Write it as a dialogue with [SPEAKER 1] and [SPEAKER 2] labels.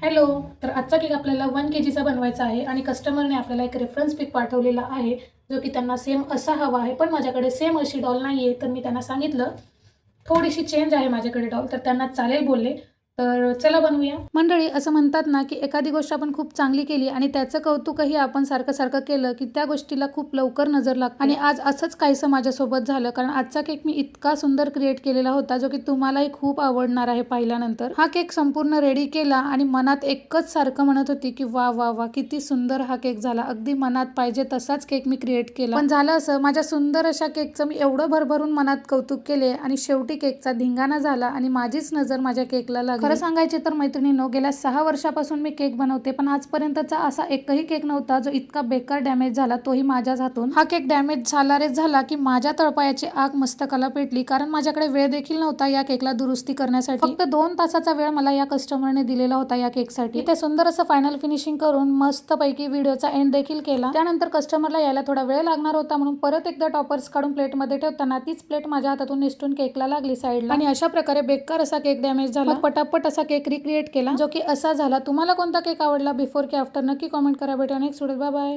[SPEAKER 1] Hello. तर आजचा cake आपल्याला 1 kg बनवायचा आहे आणि कस्टमरने आपल्याला एक रेफरन्स पिक पाठवलेला आहे, जो की त्यांना सेम असा हवा आहे. पण माझ्याकडे सेम अशी डॉल नाही आहे, तर मी त्यांना सांगितलं थोडीशी चेंज आहे माझ्याकडे डॉल, तर त्यांना चालेल बोलले. तर चला बनवूया. मंडळी, असं म्हणतात ना की एखादी गोष्ट आपण खूप चांगली केली आणि त्याचं कौतुकही आपण सारखं सारखं केलं की त्या गोष्टीला खूप लवकर नजर लागते. आणि आज असंच काहीसं माझ्यासोबत झालं, कारण आजचा केक मी इतका सुंदर क्रिएट केलेला होता, जो की तुम्हालाही खूप आवडणार आहे पाहिल्यानंतर. हा केक संपूर्ण रेडी केला आणि मनात एकच सारखं म्हणत होती की वा वा वा, किती सुंदर हा केक झाला. अगदी मनात पाहिजे तसाच केक मी क्रिएट केला. पण झालं असं, माझ्या सुंदर अशा केकचं मी एवढं भरभरून मनात कौतुक केले आणि शेवटी केकचा धिंगाणा झाला आणि माझीच नजर माझ्या केकला लागली. खरं सांगायचे तर मैत्रिणींनो, गेल्या 6 वर्षापासून मी केक बनवते, पण आजपर्यंतचा असा एकही केक नव्हता जो इतका बेकार डॅमेज झाला, तोही माझ्याच हातून. हा केक डॅमेज झाला रे झाला की माझ्या तळपायाची आग मस्तकाला पेटली, कारण माझ्याकडे वेळ देखील नव्हता या केकला दुरुस्ती करण्यासाठी. फक्त 2 तासाचा वेळ मला या कस्टमरने दिलेला होता या केकसाठी. इथे सुंदर असं फायनल फिनिशिंग करून मस्तपैकी व्हिडिओचा एंड देखील केला. त्यानंतर कस्टमरला यायला थोडा वेळ लागणार होता, म्हणून परत एकदा टॉपर्स काढून प्लेटमध्ये ठेवताना तीच प्लेट माझ्या हातातून निसटून केकला लागली साईडला, आणि अशा प्रकारे बेकार असा केक डॅमेज झाला. पटापट असा केक रिक्रिएट केला, जो की असा झाला. तुम्हाला कोणता केक आवडला, बिफोर की आफ्टर, नक्की कॉमेंट करा. भेटूया नेक्स्ट व्हिडिओ. Bye bye.